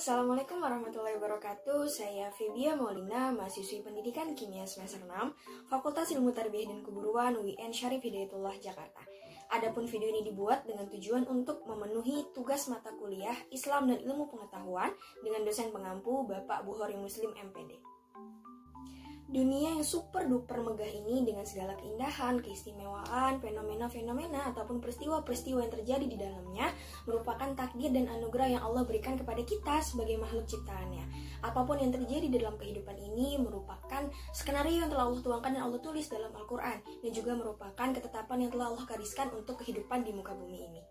Assalamualaikum warahmatullahi wabarakatuh. Saya Febia Maulina, mahasiswi pendidikan kimia semester 6, Fakultas Ilmu Tarbiyah dan Keguruan UIN Syarif Hidayatullah Jakarta. Adapun video ini dibuat dengan tujuan untuk memenuhi tugas mata kuliah Islam dan Ilmu Pengetahuan dengan dosen pengampu Bapak Bukhari Muslim MPD. Dunia yang super duper megah ini dengan segala keindahan, keistimewaan, fenomena-fenomena ataupun peristiwa-peristiwa yang terjadi di dalamnya merupakan takdir dan anugerah yang Allah berikan kepada kita sebagai makhluk ciptaannya. Apapun yang terjadi di dalam kehidupan ini merupakan skenario yang telah Allah tuangkan dan Allah tulis dalam Al-Quran, dan juga merupakan ketetapan yang telah Allah gariskan untuk kehidupan di muka bumi ini.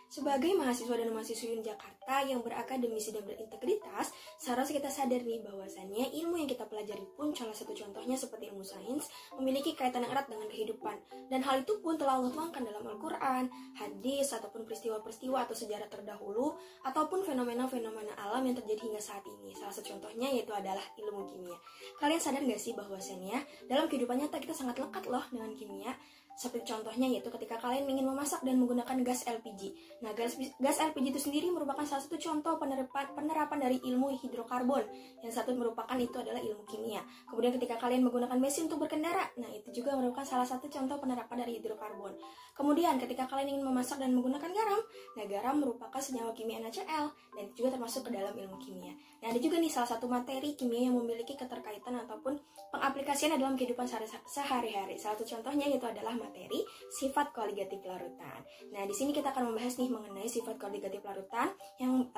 Sebagai mahasiswa dan mahasiswi Jakarta yang berakademisi dan berintegritas, seharusnya kita sadar nih bahwasannya ilmu yang kita pelajari pun salah satu contohnya seperti ilmu sains memiliki kaitan yang erat dengan kehidupan, dan hal itu pun telah Allah tuangkan dalam Al-Quran, hadis, ataupun peristiwa-peristiwa atau sejarah terdahulu ataupun fenomena-fenomena alam yang terjadi hingga saat ini. Salah satu contohnya yaitu adalah ilmu kimia. Kalian sadar gak sih bahwasannya dalam kehidupan nyata kita sangat lekat loh dengan kimia? Seperti contohnya yaitu ketika kalian ingin memasak dan menggunakan gas LPG. Nah, gas LPG itu sendiri merupakan salah satu contoh penerapan dari ilmu hidrokarbon. Yang satu merupakan itu adalah ilmu kimia. Kemudian ketika kalian menggunakan bensin untuk berkendara, nah itu juga merupakan salah satu contoh penerapan dari hidrokarbon. Kemudian ketika kalian ingin memasak dan menggunakan garam, nah garam merupakan senyawa kimia NaCl dan itu juga termasuk ke dalam ilmu kimia. Nah, ada juga nih salah satu materi kimia yang memiliki keterkaitan ataupun pengaplikasiannya dalam kehidupan sehari-hari. Salah satu contohnya yaitu adalah materi sifat koligatif larutan. Nah, di sini kita akan membahas nih mengenai sifat koligatif larutan yang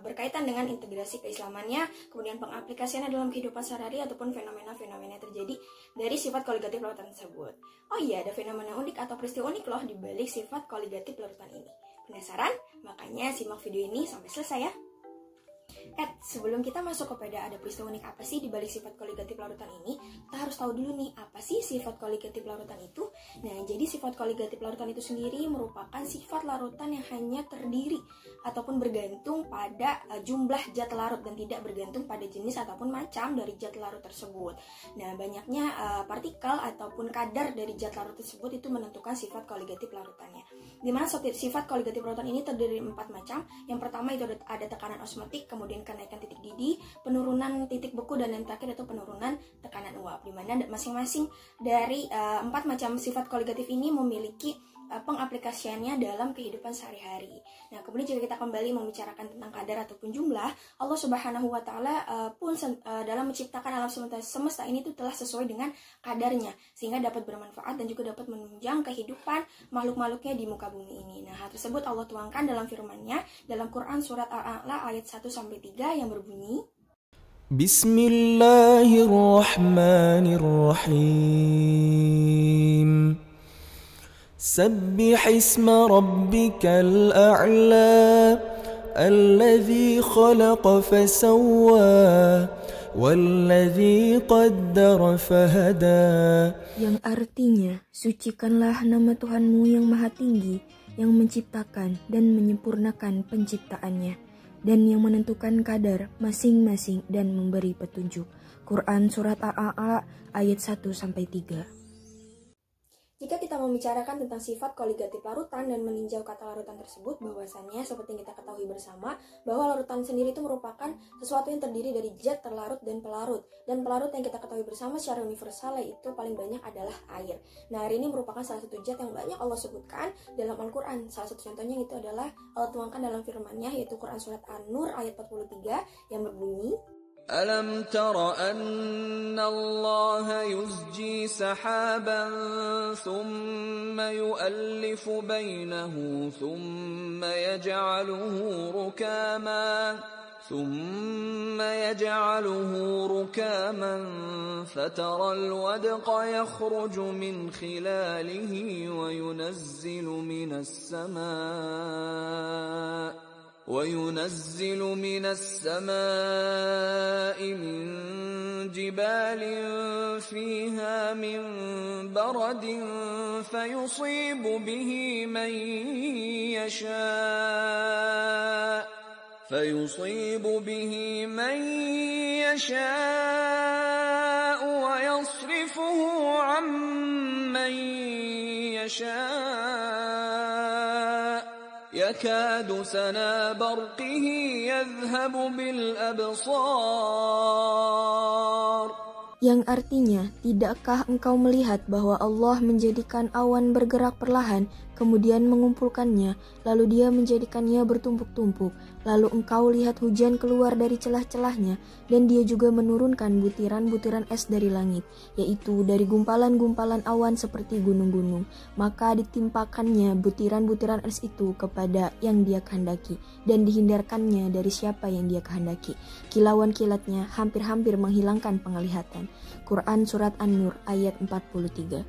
berkaitan dengan integrasi keislamannya, kemudian pengaplikasiannya dalam kehidupan sehari-hari ataupun fenomena-fenomena yang terjadi dari sifat koligatif larutan tersebut. Oh iya, ada fenomena unik atau peristiwa unik loh di balik sifat koligatif larutan ini. Penasaran? Makanya simak video ini sampai selesai ya. Sebelum kita masuk kepada ada peristiwa unik apa sih di balik sifat koligatif larutan ini, kita harus tahu dulu nih apa sih sifat koligatif larutan itu. Nah, jadi sifat koligatif larutan itu sendiri merupakan sifat larutan yang hanya terdiri ataupun bergantung pada jumlah zat larut dan tidak bergantung pada jenis ataupun macam dari zat larut tersebut. Nah, banyaknya partikel ataupun kadar dari zat larut tersebut itu menentukan sifat koligatif larutannya. Dimana sifat koligatif larutan ini terdiri dari 4 macam. Yang pertama itu ada tekanan osmotik, kemudian kenaikan titik didih, penurunan titik beku, dan yang terakhir itu penurunan tekanan uap. Dimana masing-masing dari 4 macam sifat koligatif ini memiliki pengaplikasiannya dalam kehidupan sehari-hari. Nah, kemudian jika kita kembali membicarakan tentang kadar ataupun jumlah, Allah Subhanahu wa Ta'ala pun dalam menciptakan alam semesta ini itu telah sesuai dengan kadarnya, sehingga dapat bermanfaat dan juga dapat menunjang kehidupan makhluk-makhluknya di muka bumi ini. Nah, hal tersebut Allah tuangkan dalam firman-Nya dalam Quran surat Al-A'la ayat 1-3 yang berbunyi, Bismillahirrahmanirrahim. Sabbih isma rabbikal a'la alladhi khalaqa fasawwa walladhi qaddara fahada. Yang artinya, sucikanlah nama Tuhanmu yang maha tinggi, yang menciptakan dan menyempurnakan penciptaannya, dan yang menentukan kadar masing-masing dan memberi petunjuk. Quran Surat Al-A'la ayat 1-3. Jika kita membicarakan tentang sifat koligatif larutan dan meninjau kata larutan tersebut, bahwasannya seperti yang kita ketahui bersama bahwa larutan sendiri itu merupakan sesuatu yang terdiri dari zat terlarut dan pelarut. Dan pelarut yang kita ketahui bersama secara universal yaitu paling banyak adalah air. Nah, air ini merupakan salah satu zat yang banyak Allah sebutkan dalam Al-Quran. Salah satu contohnya itu adalah Allah tuangkan dalam firman-Nya yaitu Quran Surat An-Nur ayat 43 yang berbunyi, ألم تر أن الله يزجي سحابا ثم يؤلف بينه ثم يجعله ركاما فترى الودق يخرج من خلاله وينزل من السماء من جبال فيها من برد فيصيب به من يشاء ويصرفه عن من يشاء يكاد سنا برقه يذهب بالأبصار. Yang artinya, tidakkah engkau melihat bahwa Allah menjadikan awan bergerak perlahan, kemudian mengumpulkannya, lalu dia menjadikannya bertumpuk-tumpuk, lalu engkau lihat hujan keluar dari celah-celahnya, dan dia juga menurunkan butiran-butiran es dari langit, yaitu dari gumpalan-gumpalan awan seperti gunung-gunung. Maka ditimpakannya butiran-butiran es itu kepada yang dia kehendaki, dan dihindarkannya dari siapa yang dia kehendaki. Kilauan kilatnya hampir-hampir menghilangkan penglihatan. Quran Surat An-Nur ayat 43.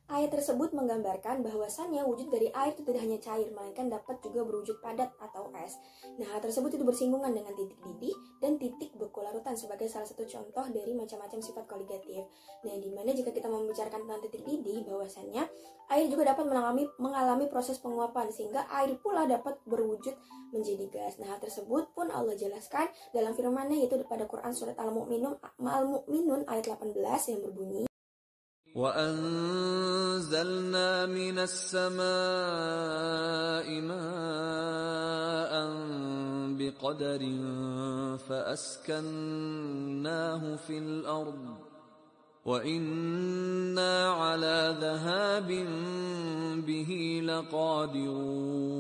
Ayat tersebut menggambarkan bahwasannya wujud dari air itu tidak hanya cair, melainkan dapat juga berwujud padat atau es. Nah, hal tersebut itu bersinggungan dengan titik didih dan titik beku larutan sebagai salah satu contoh dari macam-macam sifat koligatif. Nah, di mana jika kita membicarakan tentang titik didih, bahwasannya air juga dapat mengalami proses penguapan sehingga air pula dapat berwujud menjadi gas. Nah, hal tersebut pun Allah jelaskan dalam firman-Nya yaitu pada Quran Surat Al-Mu'minun ayat 18 yang berbunyi, وَأَنزَلْنَا مِنَ السَّمَاءِ مَاءً بِقَدَرٍ فَأَسْكَنَّاهُ فِي الْأَرْضِ وَإِنَّا عَلَى ذَهَابٍ بِهِ لَقَادِرُونَ.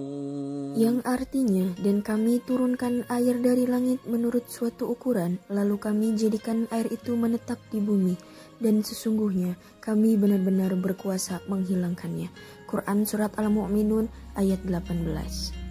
Yang artinya, dan kami turunkan air dari langit menurut suatu ukuran, lalu kami jadikan air itu menetap di bumi, dan sesungguhnya kami benar-benar berkuasa menghilangkannya. Quran Surat Al-Mu'minun ayat 18.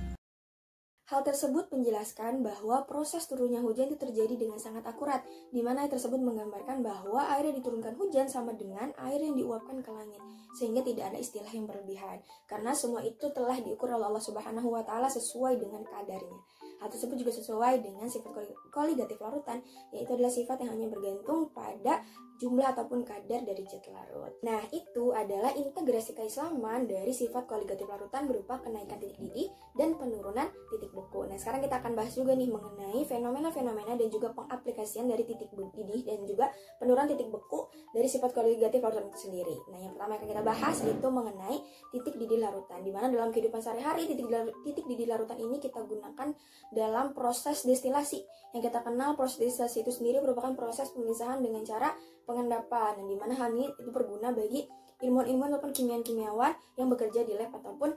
Hal tersebut menjelaskan bahwa proses turunnya hujan itu terjadi dengan sangat akurat, di mana air tersebut menggambarkan bahwa air yang diturunkan hujan sama dengan air yang diuapkan ke langit, sehingga tidak ada istilah yang berlebihan, karena semua itu telah diukur oleh Allah Subhanahu wa Ta'ala sesuai dengan kadarnya. Hal tersebut juga sesuai dengan sifat koligatif larutan, yaitu adalah sifat yang hanya bergantung pada jumlah ataupun kadar dari zat larut. Nah, itu adalah integrasi keislaman dari sifat koligatif larutan berupa kenaikan titik didih dan penurunan titik beku. Nah, sekarang kita akan bahas juga nih mengenai fenomena-fenomena dan juga pengaplikasian dari titik didih dan juga penurunan titik beku dari sifat koligatif larutan itu sendiri. Nah, yang pertama yang akan kita bahas yaitu mengenai titik didih larutan, di mana dalam kehidupan sehari-hari titik didih larutan ini kita gunakan dalam proses destilasi. Yang kita kenal proses destilasi itu sendiri merupakan proses pemisahan dengan cara pengendapan, dan dimana hal ini itu berguna bagi ilmuwan-ilmuwan ataupun kimia-kimiawan yang bekerja di lab ataupun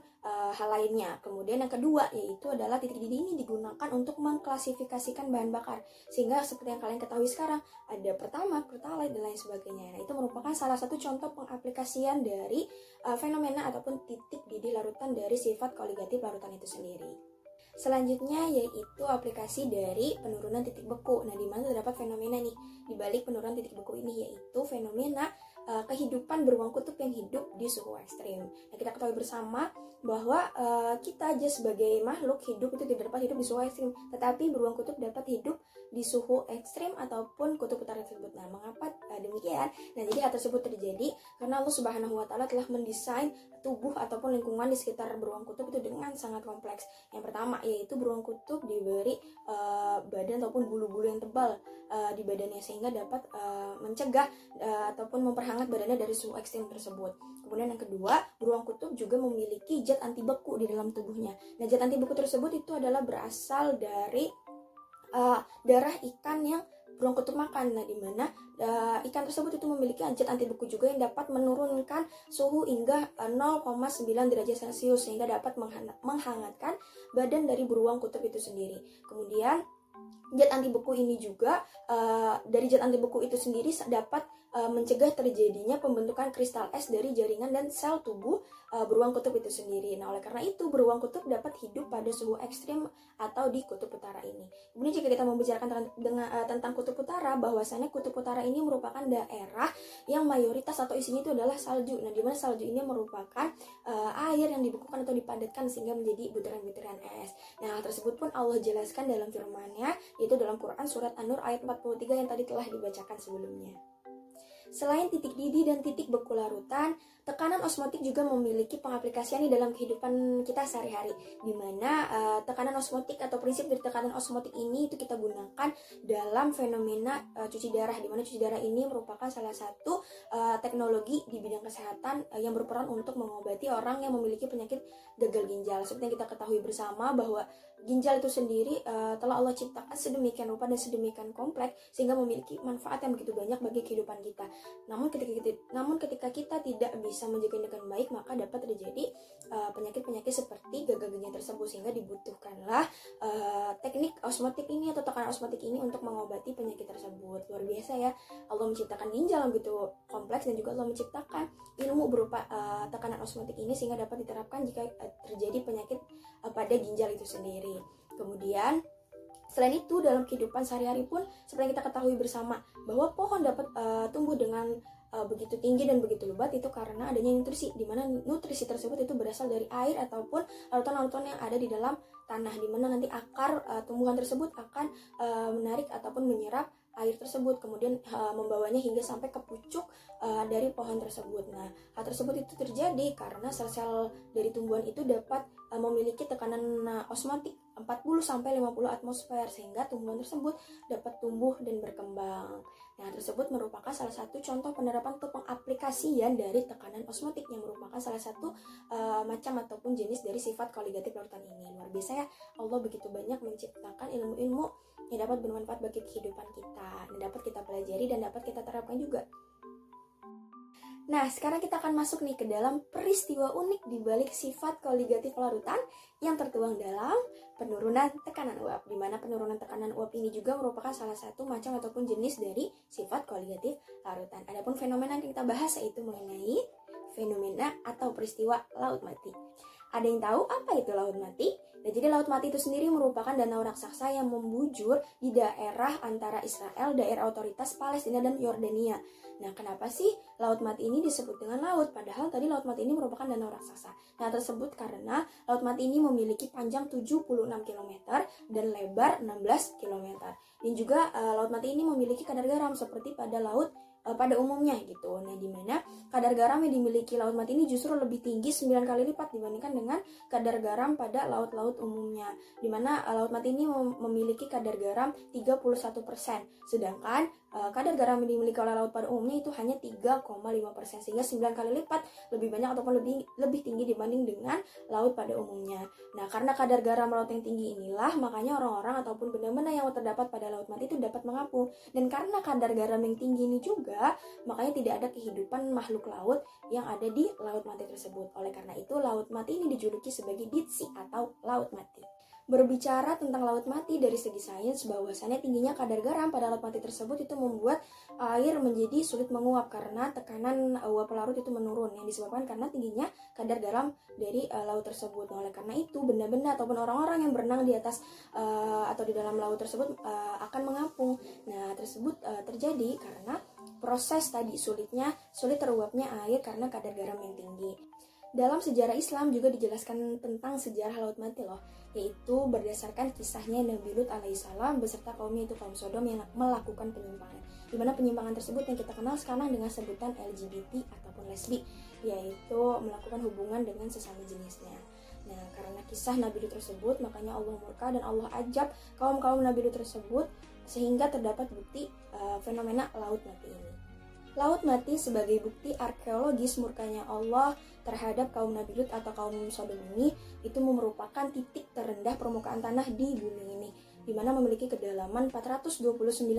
hal lainnya. Kemudian yang kedua yaitu adalah titik didih ini digunakan untuk mengklasifikasikan bahan bakar, sehingga seperti yang kalian ketahui sekarang ada pertama, pertalite dan lain sebagainya. Nah, itu merupakan salah satu contoh pengaplikasian dari fenomena ataupun titik didih larutan dari sifat koligatif larutan itu sendiri. Selanjutnya yaitu aplikasi dari penurunan titik beku. Nah, di mana terdapat fenomena nih di balik penurunan titik beku ini, yaitu fenomena kehidupan beruang kutub yang hidup di suhu ekstrim. Nah, kita ketahui bersama bahwa kita aja sebagai makhluk hidup itu tidak dapat hidup di suhu ekstrim, tetapi beruang kutub dapat hidup di suhu ekstrim ataupun kutub utara tersebut. Nah, mengapa demikian? Nah, jadi hal tersebut terjadi karena Allah Subhanahu wa Ta'ala telah mendesain tubuh ataupun lingkungan di sekitar beruang kutub itu dengan sangat kompleks. Yang pertama yaitu beruang kutub diberi badan ataupun bulu-bulu yang tebal di badannya, sehingga dapat mencegah ataupun memperhangat badannya dari suhu ekstrim tersebut. Kemudian yang kedua, beruang kutub juga memiliki zat anti beku di dalam tubuhnya. Nah, zat anti beku tersebut itu adalah berasal dari darah ikan yang beruang kutub makan. Nah, di mana ikan tersebut itu memiliki zat anti beku juga yang dapat menurunkan suhu hingga 0,9 derajat Celcius, sehingga dapat menghangatkan badan dari beruang kutub itu sendiri. Kemudian zat anti beku ini juga dari zat anti beku itu sendiri dapat mencegah terjadinya pembentukan kristal es dari jaringan dan sel tubuh beruang kutub itu sendiri. Nah, oleh karena itu beruang kutub dapat hidup pada suhu ekstrim atau di kutub utara ini. Kemudian jika kita membicarakan tentang kutub utara, bahwasannya kutub utara ini merupakan daerah yang mayoritas atau isinya itu adalah salju. Nah, di mana salju ini merupakan air yang dibekukan atau dipadatkan sehingga menjadi butiran-butiran es. Nah, hal tersebut pun Allah jelaskan dalam firman-Nya, yaitu dalam Quran Surat An-Nur ayat 43 yang tadi telah dibacakan sebelumnya. Selain titik didih dan titik beku larutan, tekanan osmotik juga memiliki pengaplikasian di dalam kehidupan kita sehari-hari, di mana tekanan osmotik atau prinsip dari tekanan osmotik ini itu kita gunakan dalam fenomena cuci darah, di mana cuci darah ini merupakan salah satu teknologi di bidang kesehatan yang berperan untuk mengobati orang yang memiliki penyakit gagal ginjal. Seperti yang kita ketahui bersama bahwa ginjal itu sendiri telah Allah ciptakan sedemikian rupa dan sedemikian kompleks sehingga memiliki manfaat yang begitu banyak bagi kehidupan kita. Namun ketika kita tidak bisa menjaganya dengan baik, maka dapat terjadi penyakit-penyakit seperti gagal ginjal tersebut, sehingga dibutuhkanlah teknik osmotik ini atau tekanan osmotik ini untuk mengobati penyakit tersebut. Luar biasa ya, Allah menciptakan ginjal yang begitu kompleks dan juga Allah menciptakan ilmu berupa tekanan osmotik ini sehingga dapat diterapkan jika terjadi penyakit pada ginjal itu sendiri. Kemudian selain itu dalam kehidupan sehari-hari pun seperti yang kita ketahui bersama bahwa pohon dapat tumbuh dengan begitu tinggi dan begitu lebat itu karena adanya nutrisi, di mana nutrisi tersebut itu berasal dari air ataupun larutan-larutan yang ada di dalam tanah, di mana nanti akar tumbuhan tersebut akan menarik ataupun menyerap air tersebut, kemudian membawanya hingga sampai ke pucuk dari pohon tersebut. Nah, hal tersebut itu terjadi karena sel-sel dari tumbuhan itu dapat memiliki tekanan osmotik 40-50 atmosfer sehingga tumbuhan tersebut dapat tumbuh dan berkembang. Nah, tersebut merupakan salah satu contoh penerapan atau pengaplikasian dari tekanan osmotik yang merupakan salah satu macam ataupun jenis dari sifat koligatif larutan ini. Luar biasa ya, Allah begitu banyak menciptakan ilmu-ilmu yang dapat bermanfaat bagi kehidupan kita dan dapat kita pelajari dan dapat kita terapkan juga. Nah, sekarang kita akan masuk nih ke dalam peristiwa unik di balik sifat koligatif larutan yang tertuang dalam penurunan tekanan uap, di mana penurunan tekanan uap ini juga merupakan salah satu macam ataupun jenis dari sifat koligatif larutan. Adapun fenomena yang kita bahas yaitu mengenai fenomena atau peristiwa laut mati. Ada yang tahu apa itu laut mati? Dan jadi laut mati itu sendiri merupakan danau raksasa yang membujur di daerah antara Israel, daerah otoritas Palestina dan Yordania. Nah, kenapa sih laut mati ini disebut dengan laut? Padahal tadi laut mati ini merupakan danau raksasa. Nah, tersebut karena laut mati ini memiliki panjang 76 km dan lebar 16 km. Dan juga laut mati ini memiliki kadar garam seperti pada laut pada umumnya gitu. Nah, di mana kadar garam yang dimiliki laut mati ini justru lebih tinggi 9 kali lipat dibandingkan dengan kadar garam pada laut-laut umumnya. Di mana laut mati ini memiliki kadar garam 31%, sedangkan kadar garam yang dimiliki oleh laut pada umumnya itu hanya 3,5%, sehingga 9 kali lipat lebih banyak ataupun lebih tinggi dibanding dengan laut pada umumnya. Nah, karena kadar garam laut yang tinggi inilah makanya orang-orang ataupun benda-benda yang terdapat pada laut mati itu dapat mengapung. Dan karena kadar garam yang tinggi ini juga makanya tidak ada kehidupan makhluk laut yang ada di laut mati tersebut. Oleh karena itu laut mati ini dijuluki sebagai Dead Sea atau laut mati. Berbicara tentang laut mati dari segi sains, bahwasannya tingginya kadar garam pada laut mati tersebut itu membuat air menjadi sulit menguap karena tekanan uap larut itu menurun yang disebabkan karena tingginya kadar garam dari laut tersebut. Nah, oleh karena itu benda-benda ataupun orang-orang yang berenang di atas atau di dalam laut tersebut akan mengapung. Nah, tersebut terjadi karena proses tadi sulit teruapnya air karena kadar garam yang tinggi. Dalam sejarah Islam juga dijelaskan tentang sejarah laut mati loh, yaitu berdasarkan kisahnya Nabi Lut alaihissalam beserta kaumnya itu kaum Sodom yang melakukan penyimpangan. Di mana penyimpangan tersebut yang kita kenal sekarang dengan sebutan LGBT ataupun lesbi, yaitu melakukan hubungan dengan sesama jenisnya. Nah, karena kisah Nabi Lut tersebut, makanya Allah murka dan Allah ajab kaum-kaum Nabi Lut tersebut sehingga terdapat bukti fenomena laut mati ini. Laut mati sebagai bukti arkeologis murkanya Allah terhadap kaum Nabi Lut atau kaum Sodom ini itu merupakan titik terendah permukaan tanah di bumi ini, di mana memiliki kedalaman 429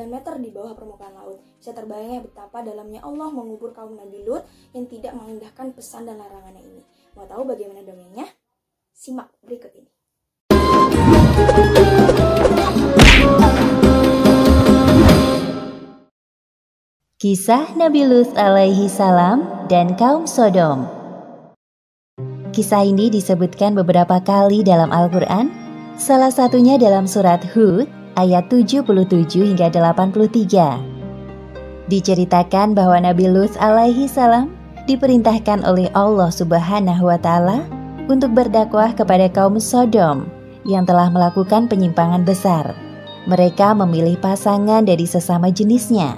meter di bawah permukaan laut. Bisa terbayang ya betapa dalamnya Allah mengubur kaum Nabi Lut yang tidak mengindahkan pesan dan larangannya ini. Mau tahu bagaimana dongengnya? Simak berikut ini. Kisah Nabi Lut alaihi salam dan kaum Sodom. Kisah ini disebutkan beberapa kali dalam Al-Quran, salah satunya dalam surat Hud ayat 77 hingga 83. Diceritakan bahwa Nabi Lut alaihi salam diperintahkan oleh Allah Subhanahu wa Ta'ala untuk berdakwah kepada kaum Sodom yang telah melakukan penyimpangan besar. Mereka memilih pasangan dari sesama jenisnya,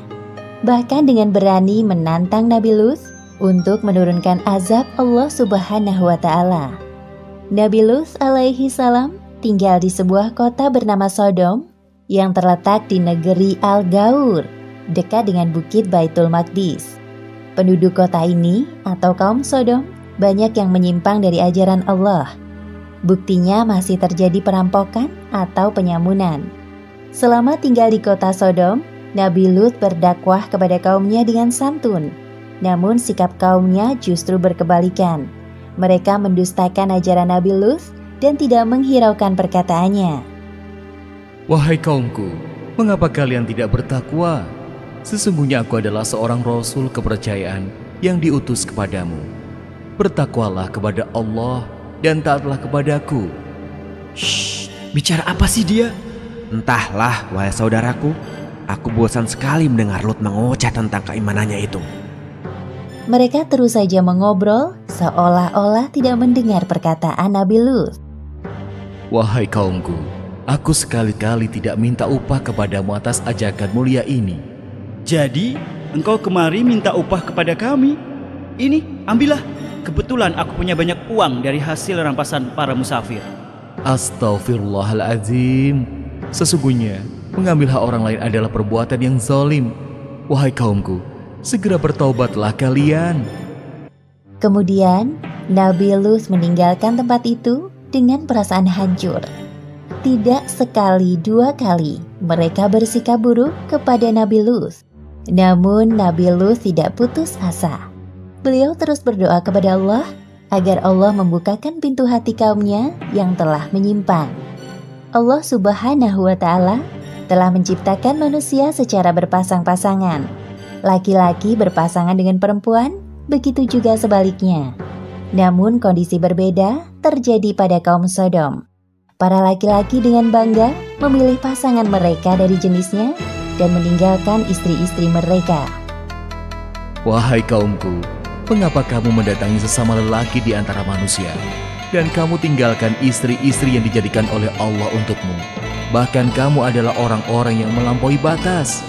bahkan dengan berani menantang Nabi Lut untuk menurunkan azab Allah Subhanahu wa Ta'ala. Nabi Lut alaihi salam tinggal di sebuah kota bernama Sodom yang terletak di negeri Al-Gaur, dekat dengan bukit Baitul Maqdis. Penduduk kota ini atau kaum Sodom banyak yang menyimpang dari ajaran Allah. Buktinya masih terjadi perampokan atau penyamunan. Selama tinggal di kota Sodom, Nabi Lut berdakwah kepada kaumnya dengan santun. Namun sikap kaumnya justru berkebalikan. Mereka mendustakan ajaran Nabi Lut dan tidak menghiraukan perkataannya. Wahai kaumku, mengapa kalian tidak bertakwa? Sesungguhnya aku adalah seorang rasul kepercayaan yang diutus kepadamu. Bertakwalah kepada Allah dan taatlah kepadaku. Shh, bicara apa sih dia? Entahlah, wahai saudaraku. Aku bosan sekali mendengar Lut mengoceh tentang keimanannya itu. Mereka terus saja mengobrol seolah-olah tidak mendengar perkataan Nabi Lut. Wahai kaumku, aku sekali-kali tidak minta upah kepadamu atas ajakan mulia ini. Jadi, engkau kemari minta upah kepada kami? Ini, ambillah. Kebetulan aku punya banyak uang dari hasil rampasan para musafir. Astaghfirullahaladzim. Sesungguhnya, mengambil hak orang lain adalah perbuatan yang zalim. Wahai kaumku, segera bertaubatlah kalian. Kemudian, Nabi Lut meninggalkan tempat itu dengan perasaan hancur. Tidak sekali dua kali mereka bersikap buruk kepada Nabi Lut. Namun Nabi Lut tidak putus asa. Beliau terus berdoa kepada Allah agar Allah membukakan pintu hati kaumnya yang telah menyimpang. Allah Subhanahu wa Ta'ala telah menciptakan manusia secara berpasang-pasangan. Laki-laki berpasangan dengan perempuan, begitu juga sebaliknya. Namun kondisi berbeda terjadi pada kaum Sodom. Para laki-laki dengan bangga memilih pasangan mereka dari jenisnya dan meninggalkan istri-istri mereka. Wahai kaumku, mengapa kamu mendatangi sesama lelaki di antara manusia dan kamu tinggalkan istri-istri yang dijadikan oleh Allah untukmu? Bahkan kamu adalah orang-orang yang melampaui batas.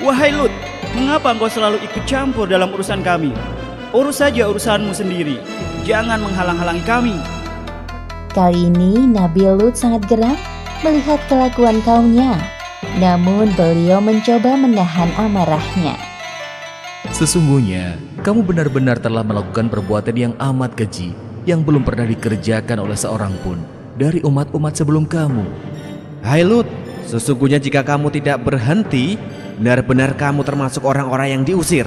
Wahai Lut, mengapa engkau selalu ikut campur dalam urusan kami? Urus saja urusanmu sendiri. Jangan menghalang-halangi kami. Kali ini Nabi Lut sangat geram melihat kelakuan kaumnya. Namun beliau mencoba menahan amarahnya. Sesungguhnya, kamu benar-benar telah melakukan perbuatan yang amat keji yang belum pernah dikerjakan oleh seorang pun dari umat-umat sebelum kamu. Hai Lut, sesungguhnya jika kamu tidak berhenti, benar-benar kamu termasuk orang-orang yang diusir.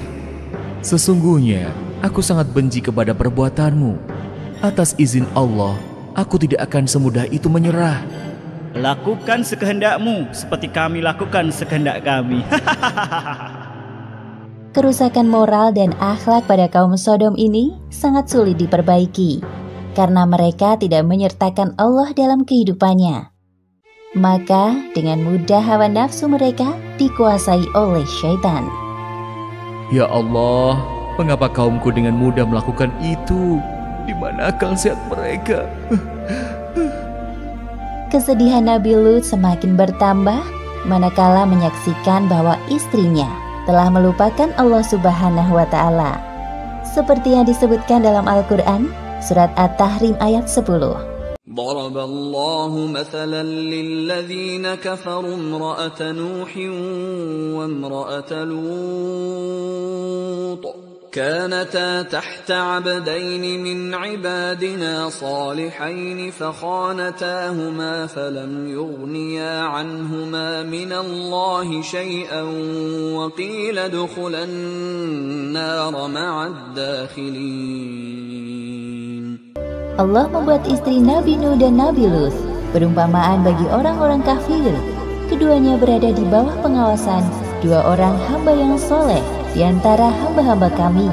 Sesungguhnya, aku sangat benci kepada perbuatanmu. Atas izin Allah, aku tidak akan semudah itu menyerah. Lakukan sekehendakmu seperti kami lakukan sekehendak kami. Kerusakan moral dan akhlak pada kaum Sodom ini sangat sulit diperbaiki karena mereka tidak menyertakan Allah dalam kehidupannya. Maka dengan mudah hawa nafsu mereka dikuasai oleh syaitan. Ya Allah, mengapa kaumku dengan mudah melakukan itu? Di mana akal sehat mereka? Kesedihan Nabi Lut semakin bertambah manakala menyaksikan bahwa istrinya telah melupakan Allah Subhanahu wa Ta'ala. Seperti yang disebutkan dalam Al-Quran, surat At-Tahrim ayat 10. ضرب الله مثلا للذين كفروا امرأة نوح وامرأة لوط كانتا تحت عبدين من عبادنا صالحين فخانتاهما فلم يغنيا عنهما من الله شيئا وقيل ادخلا النار مع الداخلين. Allah membuat istri Nabi Nuh dan Nabi Lut perumpamaan bagi orang-orang kafir. Keduanya berada di bawah pengawasan dua orang hamba yang soleh di antara hamba-hamba kami.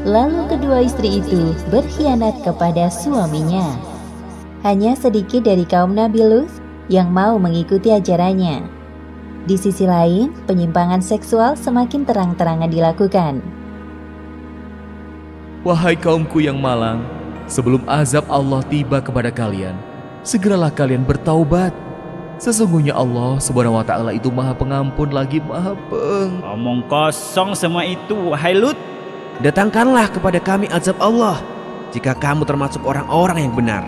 Lalu kedua istri itu berkhianat kepada suaminya. Hanya sedikit dari kaum Nabi Lut yang mau mengikuti ajarannya. Di sisi lain, penyimpangan seksual semakin terang-terangan dilakukan. Wahai kaumku yang malang, sebelum azab Allah tiba kepada kalian, segeralah kalian bertaubat. Sesungguhnya Allah Subhanahu wa Ta'ala itu Maha Pengampun lagi Maha Omong kosong semua itu, wahai Lut. datangkanlah kepada kami azab Allah jika kamu termasuk orang-orang yang benar.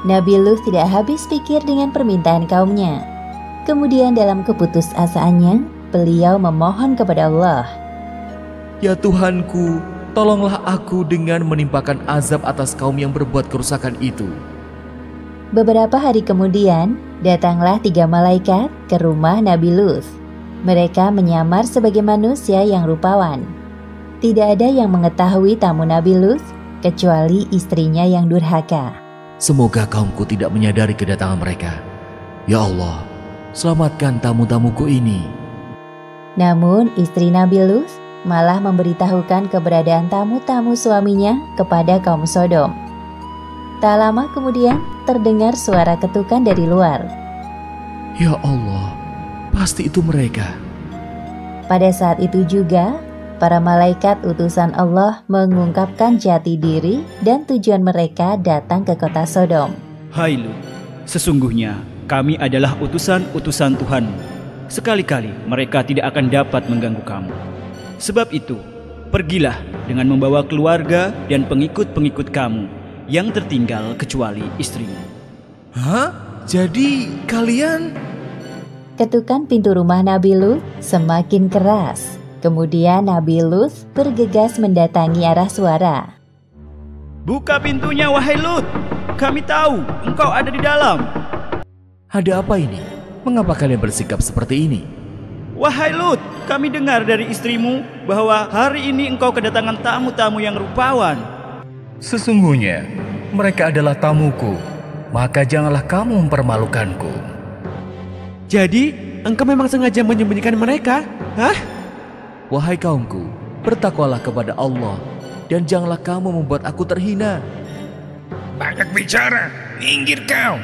Nabi Lut tidak habis pikir dengan permintaan kaumnya. Kemudian dalam keputusasaannya, beliau memohon kepada Allah. Ya Tuhanku, tolonglah aku dengan menimpakan azab atas kaum yang berbuat kerusakan itu. Beberapa hari kemudian, datanglah 3 malaikat ke rumah Nabi Lut. Mereka menyamar sebagai manusia yang rupawan. Tidak ada yang mengetahui tamu Nabi Lut kecuali istrinya yang durhaka. Semoga kaumku tidak menyadari kedatangan mereka. Ya Allah, selamatkan tamu-tamuku ini. Namun istri Nabi Lut malah memberitahukan keberadaan tamu-tamu suaminya kepada kaum Sodom. Tak lama kemudian terdengar suara ketukan dari luar. Ya Allah, pasti itu mereka. Pada saat itu juga, para malaikat utusan Allah mengungkapkan jati diri dan tujuan mereka datang ke kota Sodom. Hai Lut, sesungguhnya kami adalah utusan-utusan Tuhan. Sekali-kali mereka tidak akan dapat mengganggu kamu. Sebab itu, pergilah dengan membawa keluarga dan pengikut-pengikut kamu yang tertinggal kecuali istrimu. Hah? Jadi kalian... Ketukan pintu rumah Nabi Lut semakin keras. Kemudian Nabi Lut bergegas mendatangi arah suara. Buka pintunya wahai Lut, kami tahu engkau ada di dalam. Ada apa ini? Mengapa kalian bersikap seperti ini? Wahai Lut, kami dengar dari istrimu bahwa hari ini engkau kedatangan tamu-tamu yang rupawan. Sesungguhnya mereka adalah tamuku, maka janganlah kamu mempermalukanku. Jadi, engkau memang sengaja menyembunyikan mereka? Hah? Wahai kaumku, bertakwalah kepada Allah dan janganlah kamu membuat aku terhina. Banyak bicara, minggir kau.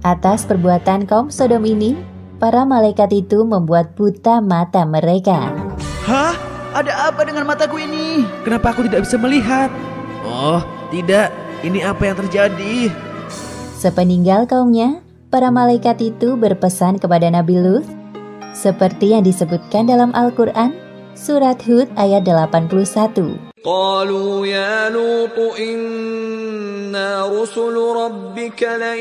Atas perbuatan kaum Sodom ini, para malaikat itu membuat buta mata mereka. Hah? Ada apa dengan mataku ini? Kenapa aku tidak bisa melihat? Oh, tidak. Ini apa yang terjadi? Sepeninggal kaumnya, para malaikat itu berpesan kepada Nabi Lut, seperti yang disebutkan dalam Al-Quran, surat Hud ayat 81. قالوا يا لوط إنا رسل ربك لن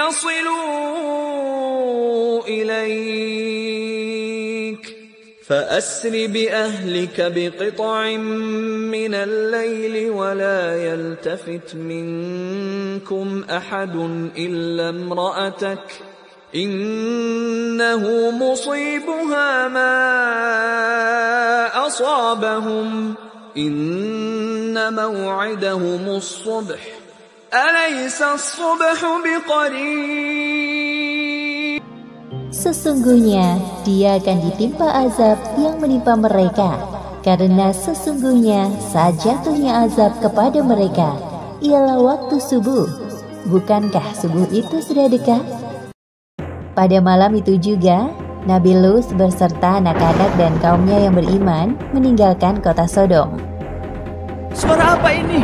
يصلوا إليك فأسر بأهلك بقطع من الليل ولا يلتفت منكم أحد إلا امرأتك إنه مصيبها ما أصابهم إن موعدهم الصبح أليس الصبح بقريب. Sesungguhnya dia akan ditimpa azab yang menimpa mereka, karena sesungguhnya saat jatuhnya azab kepada mereka ialah waktu subuh. Bukankah subuh itu sudah dekat? Pada malam itu juga, Nabi Lut berserta anak-anak dan kaumnya yang beriman meninggalkan kota Sodom. Suara apa ini?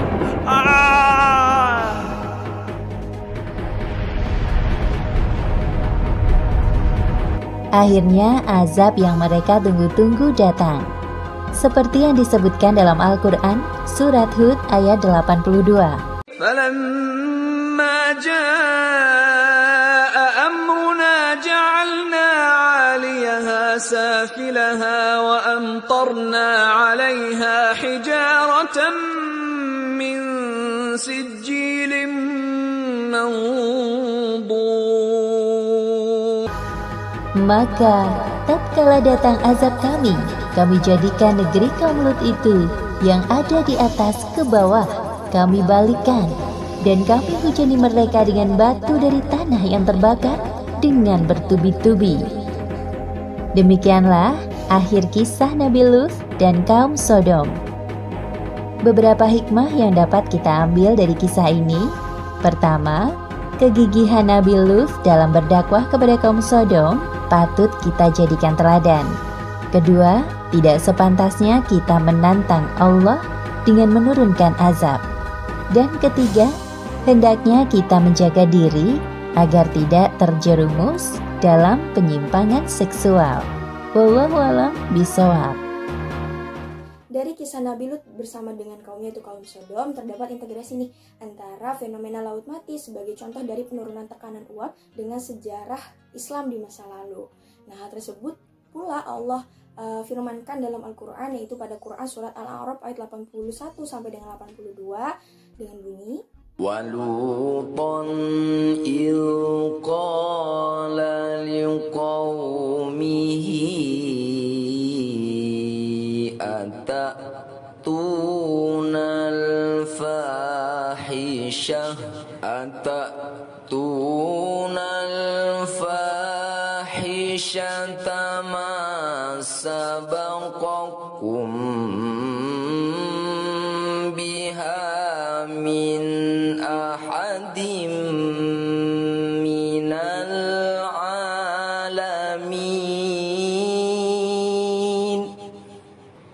Akhirnya azab yang mereka tunggu-tunggu datang. Seperti yang disebutkan dalam Al-Quran, surat Hud ayat 82. فلما جاء أمرنا جعلنا عاليها سافلها وأمطرنا عليها حجارة من سجيل منضود. Maka tatkala datang azab kami jadikan negeri kaum Lut itu yang ada di atas ke bawah, kami balikkan, dan kami hujani mereka dengan batu dari tanah yang terbakar dengan bertubi-tubi. Demikianlah akhir kisah Nabi Lut dan kaum Sodom. Beberapa hikmah yang dapat kita ambil dari kisah ini. Pertama, kegigihan Nabi Lut dalam berdakwah kepada kaum Sodom patut kita jadikan teladan. Kedua, tidak sepantasnya kita menantang Allah dengan menurunkan azab. Dan ketiga, hendaknya kita menjaga diri agar tidak terjerumus dalam penyimpangan seksual. Wallahu a'lam bishawab. Dari kisah Nabi Lut bersama dengan kaumnya itu kaum Sodom, terdapat integrasi nih antara fenomena Laut Mati sebagai contoh dari penurunan tekanan uap dengan sejarah Islam di masa lalu. Nah, hal tersebut pula Allah firmankan dalam Al-Quran, yaitu pada Quran surat Al-A'raf ayat 81 sampai dengan 82 dengan bunyi وَلُوطًا إِذْ قَالَ لِقَوْمِهِ أَتَأْتُونَ الْفَاحِشَةَ مَا سَبَقَكُم بِهَا مِنْ أَحَدٍ مِنَ الْعَالَمِينَ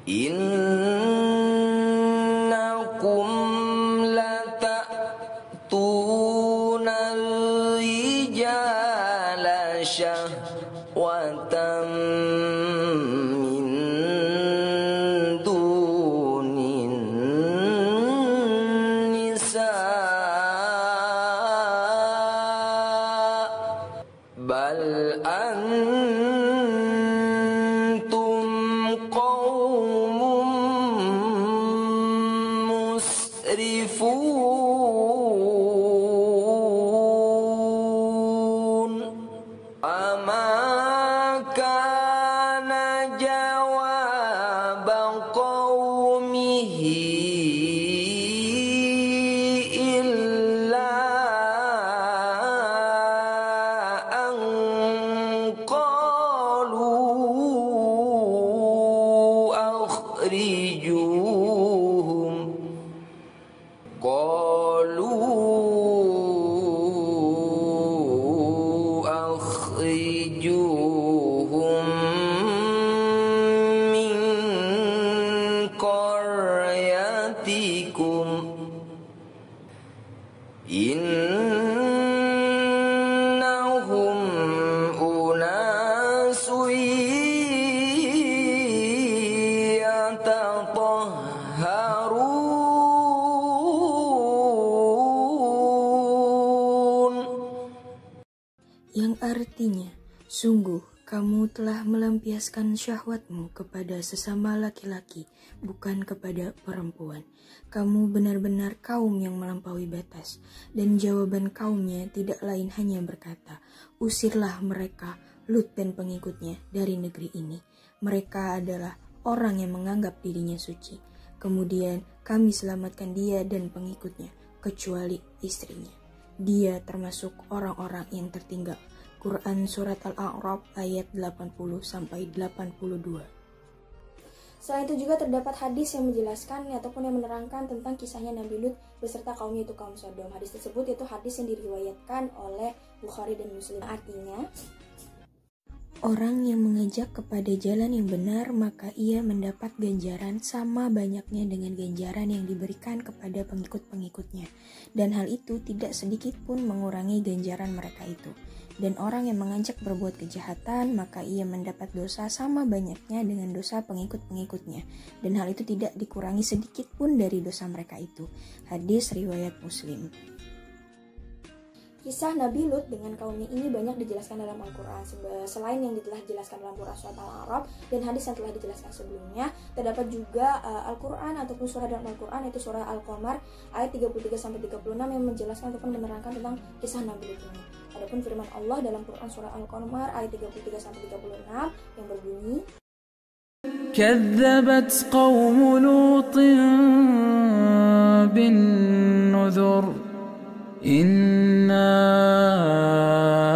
إِنَّكُمْ لَتَأْتُونَ الرِّجَالَ شَهْوَةً مِنْ دُونِ النِّسَاءِ بَلْ أَنْتُمْ قَوْمٌ مُسْرِفُونَ وَمَا كَانَ جَوَابَ قَوْمِهِ إِلَّا أَنْ أخرجوهم من قريتكم إنهم أناس يتطهرون. Yang artinya, sungguh kamu telah melampiaskan syahwatmu kepada sesama laki-laki, bukan kepada perempuan. Kamu benar-benar kaum yang melampaui batas. Dan jawaban kaumnya tidak lain hanya berkata, usirlah mereka, Lut dan pengikutnya dari negeri ini. Mereka adalah orang yang menganggap dirinya suci. Kemudian kami selamatkan dia dan pengikutnya, kecuali istrinya. Dia termasuk orang-orang yang tertinggal. Quran Surat Al-A'raf ayat 80-82. Selain itu juga terdapat hadis yang menjelaskan ataupun yang menerangkan tentang kisahnya Nabi Lut beserta kaumnya itu kaum Sodom. Hadis tersebut itu hadis yang diriwayatkan oleh Bukhari dan Muslim. Artinya, orang yang mengajak kepada jalan yang benar, maka ia mendapat ganjaran sama banyaknya dengan ganjaran yang diberikan kepada pengikut-pengikutnya. Dan hal itu tidak sedikit pun mengurangi ganjaran mereka itu. Dan orang yang mengajak berbuat kejahatan, maka ia mendapat dosa sama banyaknya dengan dosa pengikut-pengikutnya. Dan hal itu tidak dikurangi sedikit pun dari dosa mereka itu. Hadis riwayat Muslim. kisah Nabi Lut dengan kaumnya ini banyak dijelaskan dalam Al-Quran. Selain yang telah dijelaskan dalam Quran Surat Al-A'raf dan hadis yang telah dijelaskan sebelumnya, terdapat juga Al-Quran ataupun surah dalam Al-Quran, yaitu surah Al-Qamar ayat 33-36 yang menjelaskan ataupun menerangkan tentang kisah Nabi Lut ini. Adapun firman Allah dalam Quran surah Al-Qamar ayat 33-36 yang berbunyi, كذبت قوم لوط بالنذر إنا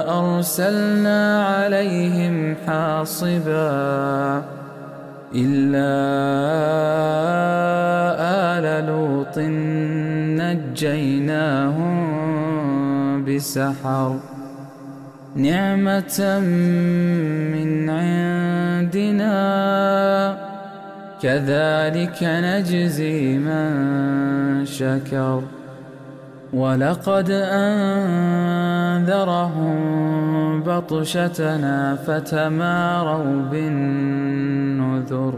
أرسلنا عليهم حاصبا إلا آل لوط نجيناهم بسحر نعمة من عندنا كذلك نجزي من شكر ولقد أنذرهم بطشتنا فتماروا بالنذر.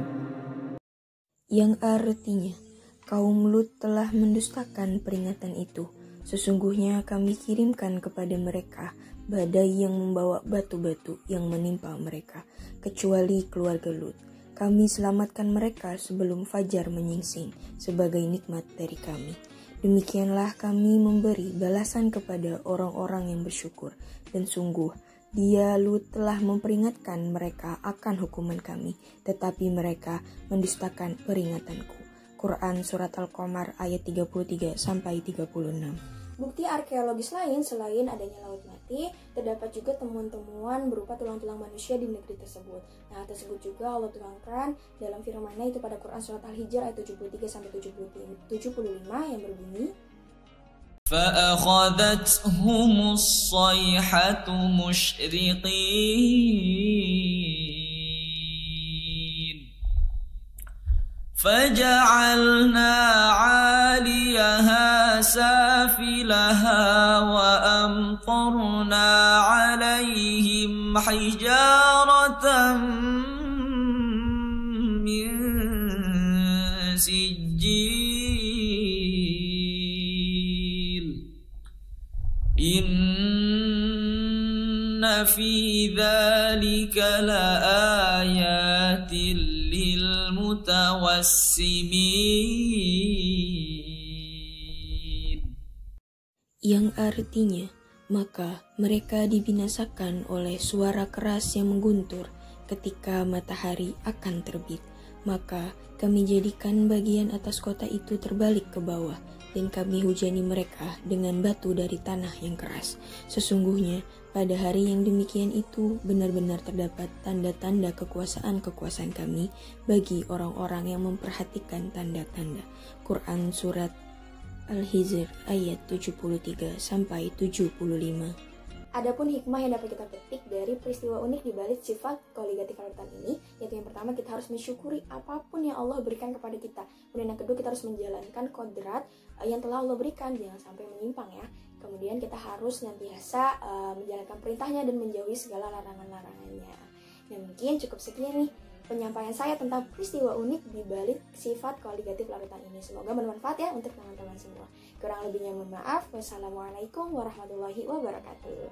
Yang artinya, kaum Lut telah mendustakan peringatan itu. Sesungguhnya kami kirimkan kepada mereka badai yang membawa batu-batu yang menimpa mereka, kecuali keluarga Lut. Kami selamatkan mereka sebelum fajar menyingsing sebagai nikmat dari kami. Demikianlah kami memberi balasan kepada orang-orang yang bersyukur. Dan sungguh, dia Lut telah memperingatkan mereka akan hukuman kami, tetapi mereka mendustakan peringatanku. Quran Surat Al-Qamar ayat 33-36. Bukti arkeologis lain selain adanya laut mati, terdapat juga temuan-temuan berupa tulang-tulang manusia di negeri tersebut. Nah, tersebut juga Allah tuangkan dalam firman-Nya itu pada Quran Surat Al-Hijr ayat 73-75 yang berbunyi, فَأَخَذَتْهُمُ الصَّيْحَةُ مُشْرِقِينَ فَجَعَلْنَا عَالِيَهَا سَافِلَهَا وَأَمْطَرْنَا عَلَيْهِمْ حِجَارَةً مِّن سِجِّيلٍ إِنَّ فِي ذَلِكَ لَآيَاتٍ لِلْمُتَوَسِّمِينَ. Yang artinya, maka mereka dibinasakan oleh suara keras yang mengguntur ketika matahari akan terbit. Maka kami jadikan bagian atas kota itu terbalik ke bawah, dan kami hujani mereka dengan batu dari tanah yang keras. Sesungguhnya pada hari yang demikian itu benar-benar terdapat tanda-tanda kekuasaan kami bagi orang-orang yang memperhatikan tanda-tanda. Quran Surat Al-Hijr ayat 73-75. Adapun hikmah yang dapat kita petik dari peristiwa unik di balik sifat koligatif lautan ini, yaitu yang pertama, kita harus mensyukuri apapun yang Allah berikan kepada kita. Kemudian yang kedua, kita harus menjalankan kodrat yang telah Allah berikan, jangan sampai menyimpang ya. Kemudian kita harus senantiasa menjalankan perintahnya dan menjauhi segala larangan-larangannya. Nah, mungkin cukup sekian nih penyampaian saya tentang peristiwa unik di balik sifat koligatif lautan ini. Semoga bermanfaat ya untuk teman-teman semua. Kurang lebihnya mohon maaf. Wassalamualaikum warahmatullahi wabarakatuh.